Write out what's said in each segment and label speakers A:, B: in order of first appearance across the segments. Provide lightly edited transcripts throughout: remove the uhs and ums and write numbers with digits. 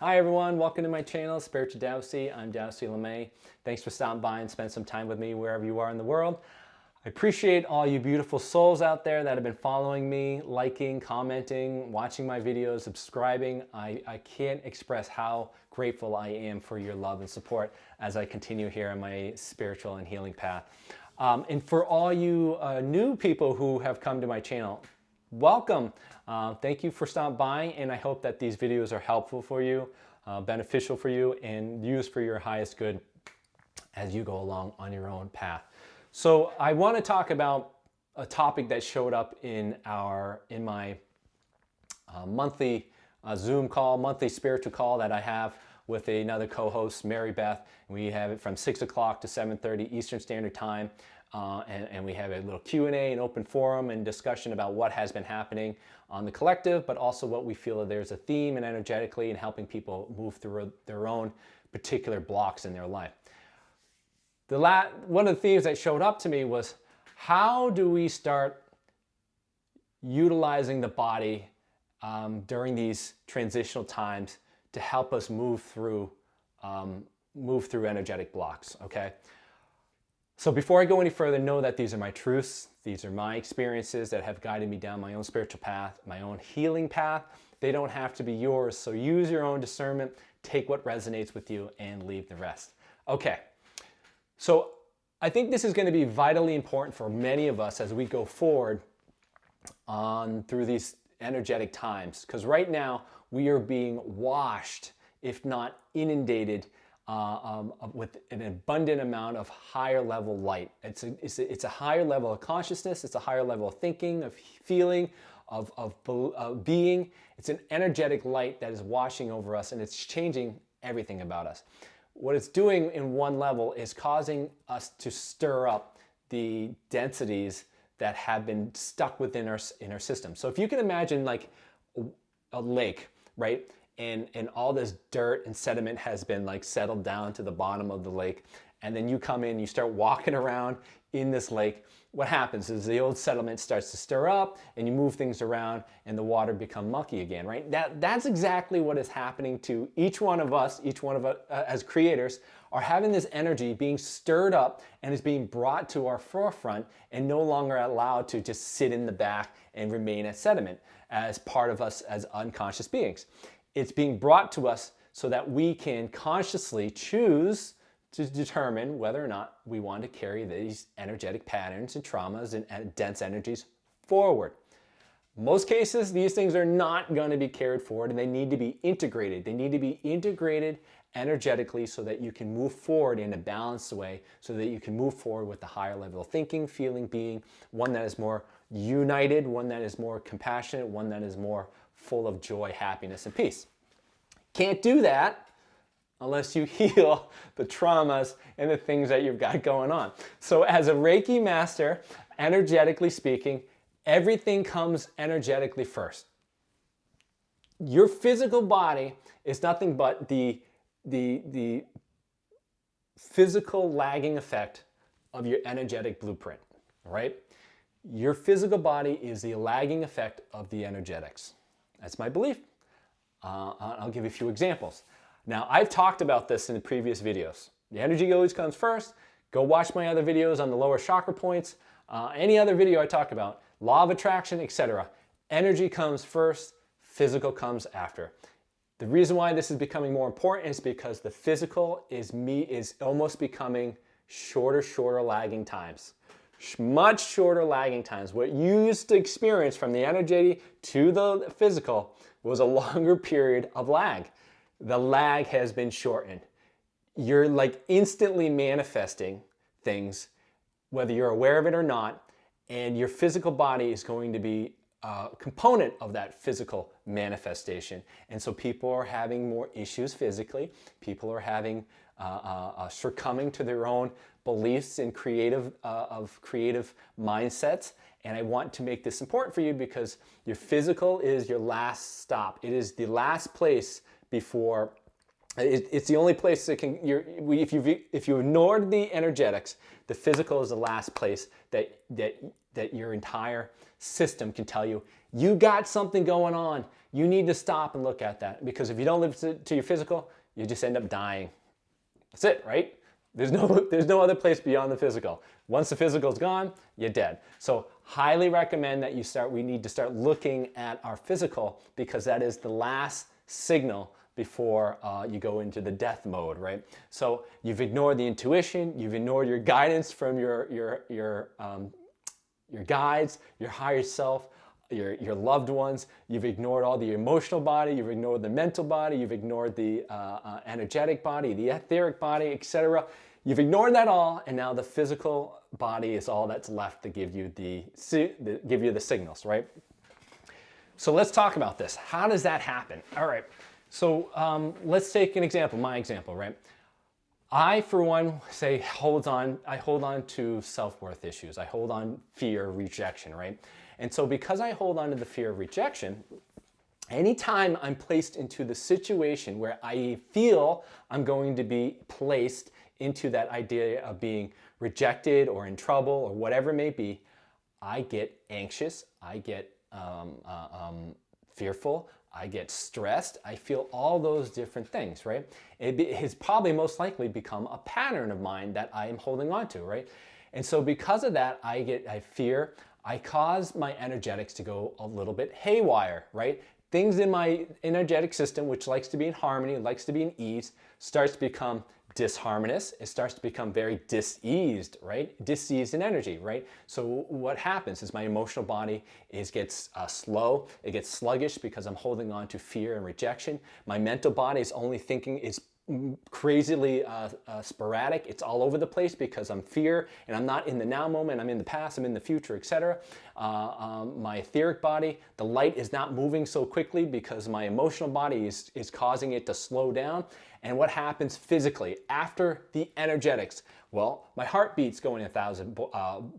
A: Hi everyone, welcome to my channel, Spiritual Dowsy. I'm Dowsy LeMay. Thanks for stopping by and spend some time with me wherever you are in the world. I appreciate all you beautiful souls out there that have been following me, liking, commenting, watching my videos, subscribing. I can't express how grateful I am for your love and support as I continue here on my spiritual and healing path. And for all you new people who have come to my channel, welcome. Thank you for stopping by, and I hope that these videos are helpful for you, beneficial for you, and used for your highest good as you go along on your own path. So I want to talk about a topic that showed up in my monthly Zoom call, monthly spiritual call that I have with another co-host, Mary Beth. We have it from 6 o'clock to 7:30 Eastern Standard Time. And we have a little Q&A, an open forum and discussion about what has been happening on the collective, but also what we feel that there's a theme and energetically in helping people move through their own particular blocks in their life. One of the themes that showed up to me was, how do we start utilizing the body during these transitional times to help us move through energetic blocks, okay? So before I go any further, know that these are my truths. These are my experiences that have guided me down my own spiritual path, my own healing path. They don't have to be yours, so use your own discernment, take what resonates with you, and leave the rest. Okay, so I think this is going to be vitally important for many of us as we go forward through these energetic times, because right now we are being washed, if not inundated, with an abundant amount of higher level light. It's a higher level of consciousness, it's a higher level of thinking, of feeling, of being. It's an energetic light that is washing over us, and it's changing everything about us. What it's doing in one level is causing us to stir up the densities that have been stuck within our system. So if you can imagine like a lake, right? And all this dirt and sediment has been like settled down to the bottom of the lake. And then you come in, you start walking around in this lake. What happens is the old sediment starts to stir up and you move things around and the water become mucky again, right? That's exactly what is happening to each one of us as creators are having this energy being stirred up and is being brought to our forefront and no longer allowed to just sit in the back and remain as sediment as part of us as unconscious beings. It's being brought to us so that we can consciously choose to determine whether or not we want to carry these energetic patterns and traumas and dense energies forward. Most cases, these things are not going to be carried forward, and they need to be integrated. They need to be integrated energetically so that you can move forward in a balanced way, so that you can move forward with the higher level of thinking, feeling, being, one that is more united, one that is more compassionate, one that is more full of joy, happiness, and peace. Can't do that unless you heal the traumas and the things that you've got going on. So as a Reiki master, energetically speaking, everything comes energetically first. Your physical body is nothing but the physical lagging effect of your energetic blueprint, right? Your physical body is the lagging effect of the energetics. That's my belief. I'll give you a few examples. Now, I've talked about this in the previous videos. The energy always comes first. Go watch my other videos on the lower chakra points. Any other video I talk about, law of attraction, etc. Energy comes first, physical comes after. The reason why this is becoming more important is because the physical is almost becoming shorter lagging times. Much shorter lagging times. What you used to experience from the energy to the physical was a longer period of lag. The lag has been shortened. You're like instantly manifesting things, whether you're aware of it or not, and your physical body is going to be a component of that physical manifestation. And so people are having more issues physically. People are having succumbing to their own beliefs and creative mindsets. And I want to make this important for you because your physical is your last stop. It is the last place before It's the only place that can. If you ignored the energetics, the physical is the last place that your entire system can tell you you got something going on. You need to stop and look at that, because if you don't live to your physical, you just end up dying. That's it, right? There's no other place beyond the physical. Once the physical is gone, you're dead. So highly recommend that we need to start looking at our physical, because that is the last signal before you go into the death mode, right? So you've ignored the intuition, you've ignored your guidance from your guides, your higher self, your loved ones. You've ignored all the emotional body, you've ignored the mental body, you've ignored the energetic body, the etheric body, etc. You've ignored that all, and now the physical body is all that's left to give you the signals, right? So let's talk about this. How does that happen? All right. So let's take an example, my example, right? I, for one, I hold on to self-worth issues. I hold on fear of rejection, right? And so because I hold on to the fear of rejection, anytime I'm placed into the situation where I feel I'm going to be placed into that idea of being rejected or in trouble or whatever it may be, I get anxious, I get fearful, I get stressed, I feel all those different things, right? It has probably most likely become a pattern of mine that I am holding on to, right? And so because of that, I fear, I cause my energetics to go a little bit haywire, right? Things in my energetic system, which likes to be in harmony, likes to be in ease, starts to become disharmonious. It starts to become very diseased, right? Diseased in energy, right? So what happens is my emotional body gets slow. It gets sluggish because I'm holding on to fear and rejection. My mental body is only thinking, is crazily sporadic. It's all over the place because I'm fear, and I'm not in the now moment. I'm in the past, I'm in the future, etc. My etheric body, the light is not moving so quickly because my emotional body is causing it to slow down. And what happens physically after the energetics? Well, my heartbeat's going 1,000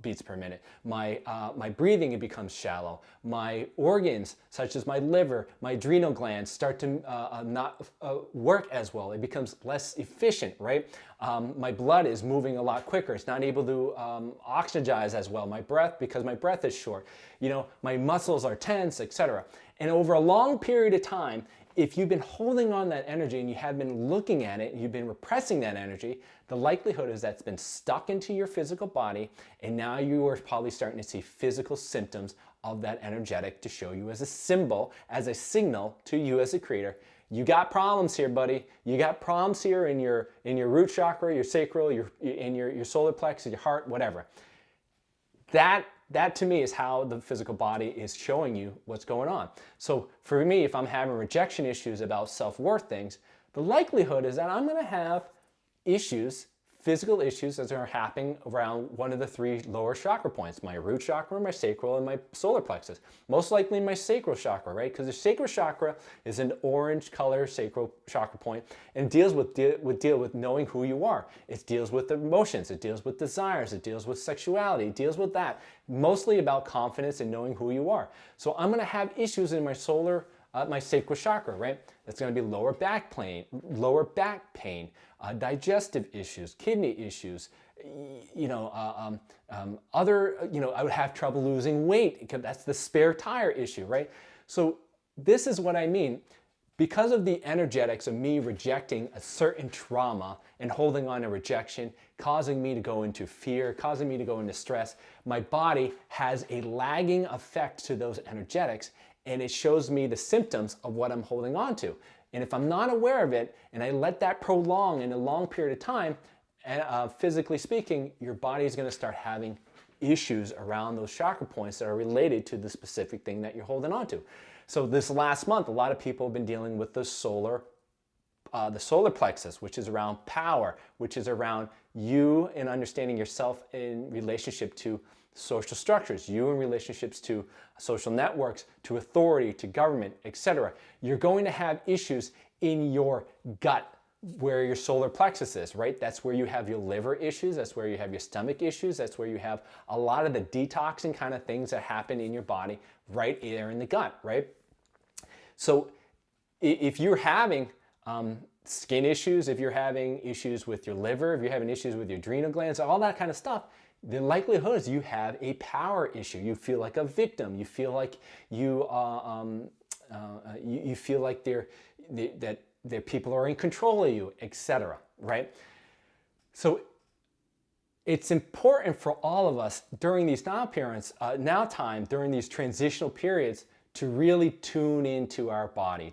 A: beats per minute. My breathing, it becomes shallow. My organs, such as my liver, my adrenal glands, start to not work as well. It becomes less efficient, right? My blood is moving a lot quicker. It's not able to oxygenize as well. My breath, because my breath is short. My muscles are tense, etc. And over a long period of time, if you've been holding on that energy and you have been looking at it, and you've been repressing that energy, the likelihood is that's been stuck into your physical body, and now you are probably starting to see physical symptoms of that energetic to show you as a symbol, as a signal to you as a creator. You got problems here, buddy. You got problems here in your root chakra, your sacral, your solar plexus, your heart, whatever. That to me is how the physical body is showing you what's going on. So for me, if I'm having rejection issues about self-worth things, the likelihood is that I'm going to have issues, physical issues that are happening around one of the three lower chakra points, my root chakra, my sacral, and my solar plexus. Most likely my sacral chakra, right? Because the sacral chakra is an orange color sacral chakra point and deals with knowing who you are. It deals with emotions, it deals with desires, it deals with sexuality, it deals with that. Mostly about confidence and knowing who you are. So I'm going to have issues in my my sacral chakra, right? It's going to be lower back pain, digestive issues, kidney issues, I would have trouble losing weight because that's the spare tire issue, right? So this is what I mean. Because of the energetics of me rejecting a certain trauma and holding on to rejection, causing me to go into fear, causing me to go into stress, my body has a lagging effect to those energetics, and it shows me the symptoms of what I'm holding on to. And if I'm not aware of it, and I let that prolong in a long period of time, physically speaking, your body is going to start having issues around those chakra points that are related to the specific thing that you're holding on to. So this last month, a lot of people have been dealing with the solar plexus, which is around power, which is around you and understanding yourself in relationship to social structures, you in relationships to social networks, to authority, to government, etc. You're going to have issues in your gut where your solar plexus is, right? That's where you have your liver issues, that's where you have your stomach issues, that's where you have a lot of the detoxing kind of things that happen in your body right there in the gut, right? So if you're having skin issues, if you're having issues with your liver, if you're having issues with your adrenal glands, all that kind of stuff, the likelihood is you have a power issue. You feel like a victim. You feel like you feel like that people are in control of you, etc. Right? So it's important for all of us during these now time, during these transitional periods, to really tune into our body,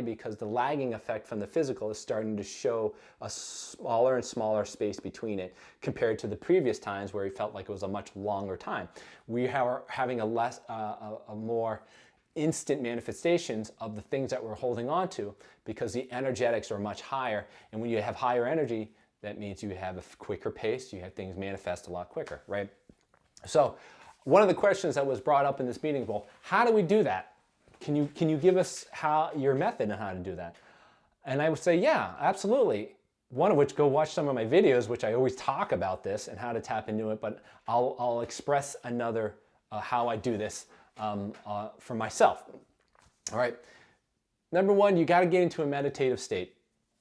A: because the lagging effect from the physical is starting to show a smaller and smaller space between it compared to the previous times where we felt like it was a much longer time. We are having a more instant manifestations of the things that we're holding on to because the energetics are much higher. And when you have higher energy, that means you have a quicker pace, you have things manifest a lot quicker, right? So one of the questions that was brought up in this meeting, well, how do we do that? Can you give us your method on how to do that? And I would say, yeah, absolutely. One of which, go watch some of my videos, which I always talk about this and how to tap into it, but I'll express another how I do this for myself. All right. Number one, you got to get into a meditative state.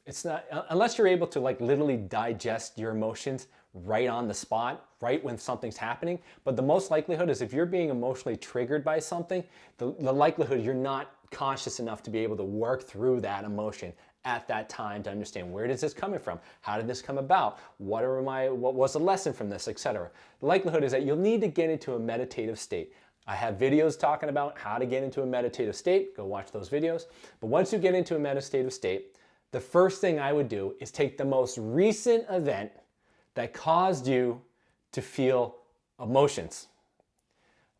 A: It's not, unless you're able to like literally digest your emotions right on the spot, right when something's happening. But the most likelihood is if you're being emotionally triggered by something, the likelihood you're not conscious enough to be able to work through that emotion at that time to understand, where is this coming from? How did this come about? What was the lesson from this, etc. The likelihood is that you'll need to get into a meditative state. I have videos talking about how to get into a meditative state. Go watch those videos. But once you get into a meditative state, the first thing I would do is take the most recent event that caused you to feel emotions.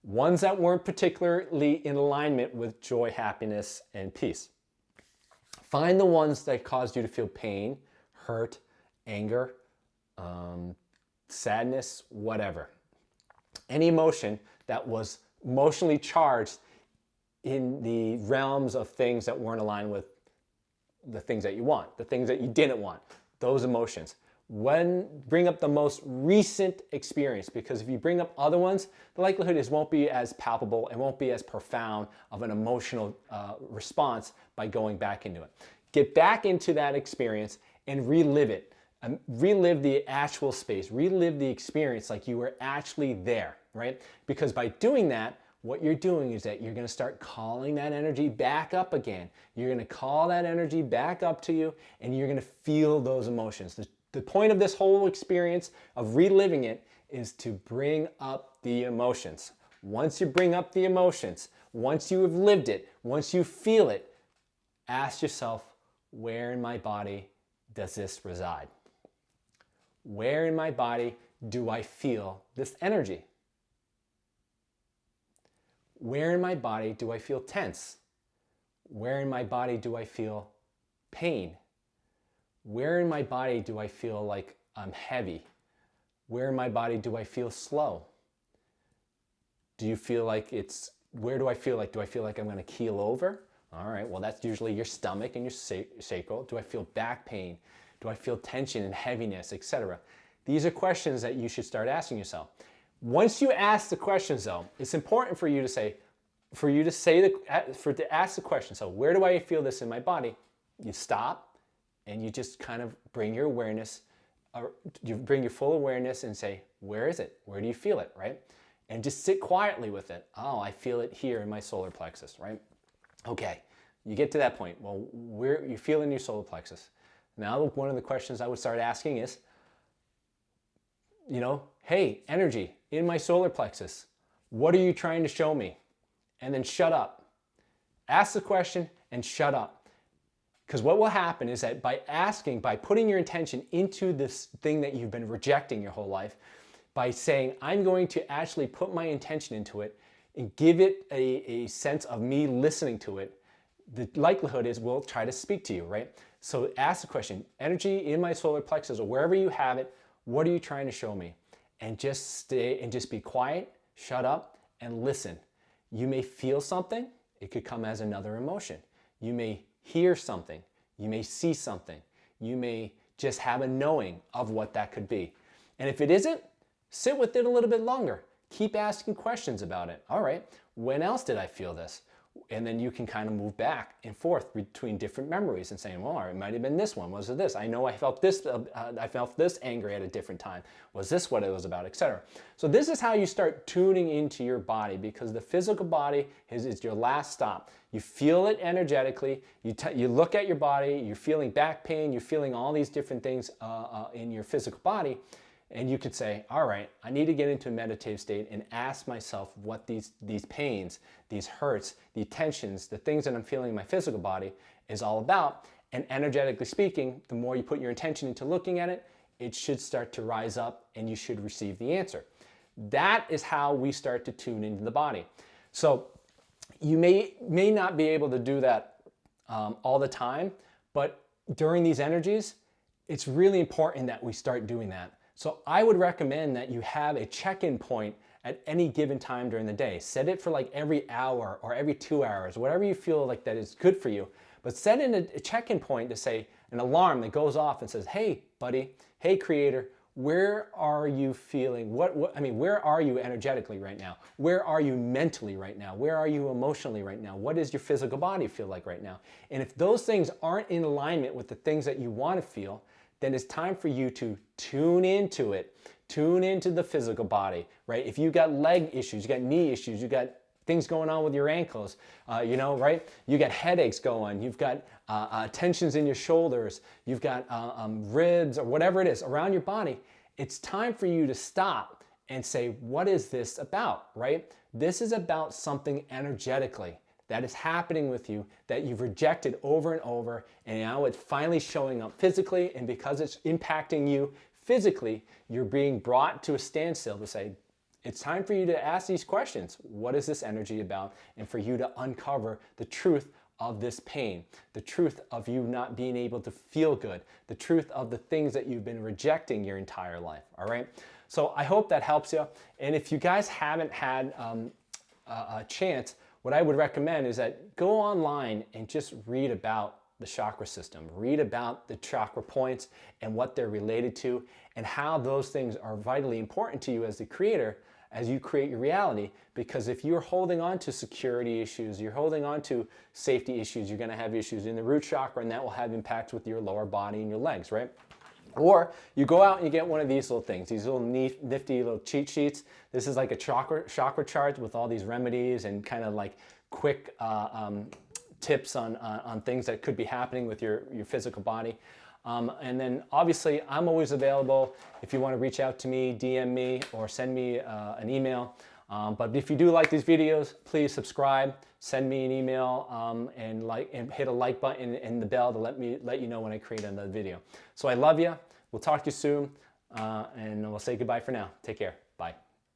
A: Ones that weren't particularly in alignment with joy, happiness, and peace. Find the ones that caused you to feel pain, hurt, anger, sadness, whatever. Any emotion that was emotionally charged in the realms of things that weren't aligned with the things that you want, the things that you didn't want, those emotions. Bring up the most recent experience, because if you bring up other ones, the likelihood is won't be as palpable and won't be as profound of an emotional response by going back into it. Get back into that experience and relive it. Relive the actual space, relive the experience like you were actually there, right? Because by doing that, what you're doing is that you're going to start calling that energy back up again. You're going to call that energy back up to you, and you're going to feel those emotions. The point of this whole experience of reliving it is to bring up the emotions. Once you bring up the emotions, once you have lived it, once you feel it, ask yourself, where in my body does this reside? Where in my body do I feel this energy? Where in my body do I feel tense? Where in my body do I feel pain? Where in my body do I feel like I'm heavy? Where in my body do I feel slow? Do you feel like where do I feel like? Do I feel like I'm going to keel over? All right, well, that's usually your stomach and your sacral. Do I feel back pain? Do I feel tension and heaviness, etc.? These are questions that you should start asking yourself. Once you ask the questions, though, it's important for you to ask the question. So, where do I feel this in my body? You stop and you just kind of bring your awareness, or you bring your full awareness and say, where is it? Where do you feel it, right? And just sit quietly with it. Oh, I feel it here in my solar plexus, right? Okay, you get to that point. Well, where you feel in your solar plexus. Now, one of the questions I would start asking is, hey, energy in my solar plexus, what are you trying to show me? And then shut up. Ask the question and shut up. Because what will happen is that by putting your intention into this thing that you've been rejecting your whole life, by saying, I'm going to actually put my intention into it and give it a sense of me listening to it, the likelihood is we'll try to speak to you, right? So ask the question, energy in my solar plexus or wherever you have it, what are you trying to show me? And just stay and just be quiet, shut up, and listen. You may feel something. It could come as another emotion. You may hear something. You may see something. You may just have a knowing of what that could be. And if it isn't, sit with it a little bit longer. Keep asking questions about it. All right, when else did I feel this? And then you can kind of move back and forth between different memories and saying, well, it might have been this one. Was it this? I know I felt this anger at a different time. Was this what it was about, etc. So this is how you start tuning into your body, because the physical body is your last stop. You feel it energetically. You look at your body. You're feeling back pain. You're feeling all these different things in your physical body. And you could say, all right, I need to get into a meditative state and ask myself what these pains, these hurts, the tensions, the things that I'm feeling in my physical body is all about. And energetically speaking, the more you put your intention into looking at it, it should start to rise up and you should receive the answer. That is how we start to tune into the body. So you may not be able to do that all the time, but during these energies, it's really important that we start doing that. So I would recommend that you have a check-in point at any given time during the day. Set it for like every hour or every 2 hours, whatever you feel like that is good for you. But set in a check-in point to say, an alarm that goes off and says, hey, buddy, hey, creator, where are you feeling? Where are you energetically right now? Where are you mentally right now? Where are you emotionally right now? What does your physical body feel like right now? And if those things aren't in alignment with the things that you want to feel, then it's time for you to tune into it. Tune into the physical body, right? If you got leg issues, you got knee issues, you got things going on with your ankles, right? You got headaches going, you've got tensions in your shoulders, you've got ribs or whatever it is around your body. It's time for you to stop and say, what is this about, right? This is about something energetically that is happening with you that you've rejected over and over, and now it's finally showing up physically, and because it's impacting you physically, you're being brought to a standstill to say, it's time for you to ask these questions. What is this energy about? And for you to uncover the truth of this pain, the truth of you not being able to feel good, the truth of the things that you've been rejecting your entire life, all right? So I hope that helps you. And if you guys haven't had a chance, what I would recommend is that go online and just read about the chakra system. Read about the chakra points and what they're related to and how those things are vitally important to you as the creator as you create your reality. Because if you're holding on to security issues, you're holding on to safety issues, you're going to have issues in the root chakra, and that will have impacts with your lower body and your legs, right? Or you go out and you get one of these little things, these little nifty little cheat sheets. This is like a chakra chart with all these remedies and kind of like quick tips on things that could be happening with your physical body. And then obviously I'm always available if you want to reach out to me, DM me, or send me an email. But if you do like these videos, please subscribe, send me an email, and hit a like button and the bell to let you know when I create another video. So I love you. We'll talk to you soon, and we'll say goodbye for now. Take care.